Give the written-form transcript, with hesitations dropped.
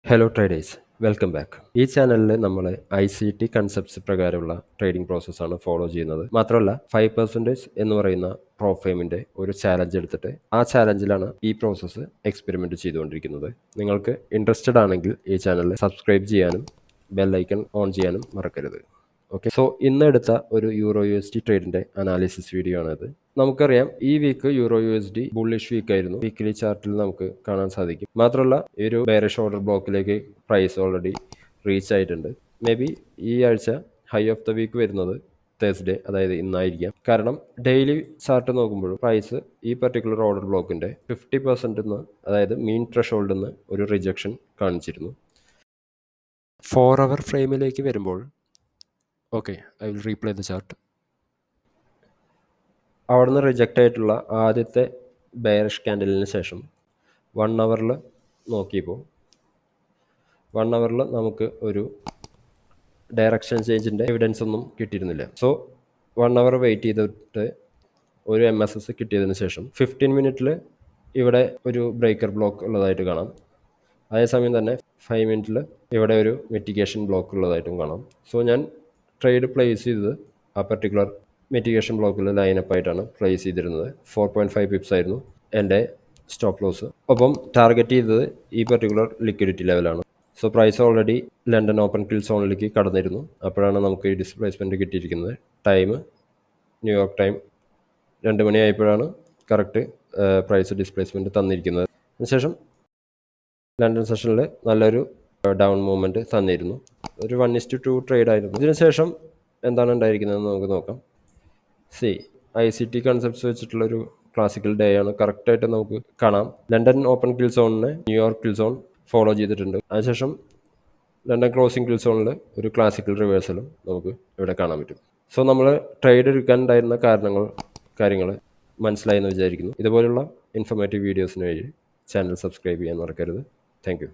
Hello traders, welcome back. ഈ ചാനലിൽ നമ്മൾ ICT കൺസെപ്റ്റ്സ് പ്രകാരമുള്ള ട്രേഡിംഗ് പ്രോസസ്സാണ് ഫോളോ ചെയ്യുന്നത്. മാത്രമല്ല 5% എന്ന് പറയുന്ന പ്രോഫേമിൻ്റെ ഒരു ചാലഞ്ച് എടുത്തിട്ട് ആ ചാലഞ്ചിലാണ് ഈ പ്രോസസ്സ് എക്സ്പെരിമെൻറ്റ് ചെയ്തുകൊണ്ടിരിക്കുന്നത്. നിങ്ങൾക്ക് ഇൻട്രസ്റ്റഡ് ആണെങ്കിൽ ഈ ചാനൽ സബ്സ്ക്രൈബ് ചെയ്യാനും ബെല്ലൈക്കൺ ഓൺ ചെയ്യാനും മറക്കരുത്. ഓക്കെ, സോ ഇന്ന് എടുത്ത ഒരു EURUSD ട്രേഡിൻ്റെ അനാലിസിസ് വീഡിയോ ആണിത്. നമുക്കറിയാം ഈ വീക്ക് EURUSD ബുള്ളിഷ് വീക്ക് ആയിരുന്നു. വീക്കിലി ചാർട്ടിൽ നമുക്ക് കാണാൻ സാധിക്കും. മാത്രമല്ല ഈ ഒരു ബെയറിഷ് ഓർഡർ ബ്ലോക്കിലേക്ക് പ്രൈസ് ഓൾറെഡി റീച്ച് ആയിട്ടുണ്ട്. മേ ബി ഈ ആഴ്ച ഹൈ ഓഫ് ദ വീക്ക് വരുന്നത് തേഴ്സ്ഡേ, അതായത് ഇന്നായിരിക്കാം. കാരണം ഡെയിലി ചാർട്ട് നോക്കുമ്പോഴും പ്രൈസ് ഈ പർട്ടിക്കുലർ ഓർഡർ ബ്ലോക്കിൻ്റെ 50% നിന്ന്, അതായത് മീൻ ത്രഷോൾഡിൽ നിന്ന് ഒരു റിജക്ഷൻ കാണിച്ചിരുന്നു. 4 hour ഫ്രെയിമിലേക്ക് വരുമ്പോൾ okay, I will replay the chart. അവിടെ നിന്ന് റിജക്റ്റ് ആയിട്ടുള്ള ആദ്യത്തെ ബെയറിഷ് ക്യാൻഡലിന് ശേഷം 1 hour നോക്കിയപ്പോൾ 1 hour നമുക്ക് ഒരു ഡയറക്ഷൻ ചേഞ്ചിൻ്റെ എവിഡൻസ് ഒന്നും കിട്ടിയിരുന്നില്ല. സോ 1 hour വെയിറ്റ് ചെയ്തിട്ട് ഒരു MSS കിട്ടിയതിന് ശേഷം 15 മിനിറ്റിൽ ഇവിടെ ഒരു ബ്രേക്കർ ബ്ലോക്ക് ഉള്ളതായിട്ട് കാണാം. അതേസമയം തന്നെ 5 മിനിറ്റിൽ ഇവിടെ ഒരു മിറ്റിഗേഷൻ ബ്ലോക്ക് ഉള്ളതായിട്ടും കാണാം. സോ ഞാൻ ട്രേഡ് പ്ലേസ് ചെയ്തത് ആ പർട്ടിക്കുലർ മിറ്റിഗേഷൻ ബ്ലോക്കിൽ ലൈനപ്പ് ആയിട്ടാണ് പ്ലേസ് ചെയ്തിരുന്നത്. 4.5 പിപ്സ് ആയിരുന്നു എൻ്റെ സ്റ്റോപ്പ് ലോസ്. ഒപ്പം ടാർഗറ്റ് ചെയ്തത് ഈ പർട്ടിക്കുലർ ലിക്വിഡിറ്റി ലെവലാണ്. So price already London open kill സോണിലേക്ക് കടന്നിരുന്നു. അപ്പോഴാണ് നമുക്ക് ഈ ഡിസ്പ്ലേസ്മെൻറ്റ് കിട്ടിയിരിക്കുന്നത്. ടൈം ന്യൂയോർക്ക് ടൈം 2 മണിയായപ്പോഴാണ് കറക്റ്റ് പ്രൈസ് ഡിസ്പ്ലേസ്മെൻറ്റ് തന്നിരിക്കുന്നത്. അതിനുശേഷം ലണ്ടൻ സെഷനിൽ നല്ലൊരു ഡൗൺ മൂവ്മെൻറ്റ് തന്നിരുന്നു. ഒരു 1:2 ട്രേഡ് ആയിരുന്നു. ഇതിനുശേഷം എന്താണ് ഉണ്ടായിരിക്കുന്നതെന്ന് നമുക്ക് നോക്കാം. ICT കൺസെപ്റ്റ്സ് വെച്ചിട്ടുള്ളൊരു ക്ലാസിക്കൽ ഡേ ആണ്. കറക്റ്റായിട്ട് നമുക്ക് കാണാം. ലണ്ടൻ ഓപ്പൺ കിൽ സോണിനെ ന്യൂയോർക്ക് കിൽ സോൺ ഫോളോ ചെയ്തിട്ടുണ്ട്. അതിനുശേഷം ലണ്ടൻ ക്ലോസിംഗ് കിൽ സോണിൽ ഒരു ക്ലാസിക്കൽ റിവേഴ്സലും നമുക്ക് ഇവിടെ കാണാൻ പറ്റും. സോ നമ്മൾ ട്രേഡ് എടുക്കാനുണ്ടായിരുന്ന കാര്യങ്ങൾ മനസ്സിലായെന്ന് വിചാരിക്കുന്നു. ഇതുപോലുള്ള ഇൻഫോർമേറ്റീവ് വീഡിയോസിന് വേണ്ടി ചാനൽ സബ്സ്ക്രൈബ് ചെയ്യാൻ മറക്കരുത്. Thank you.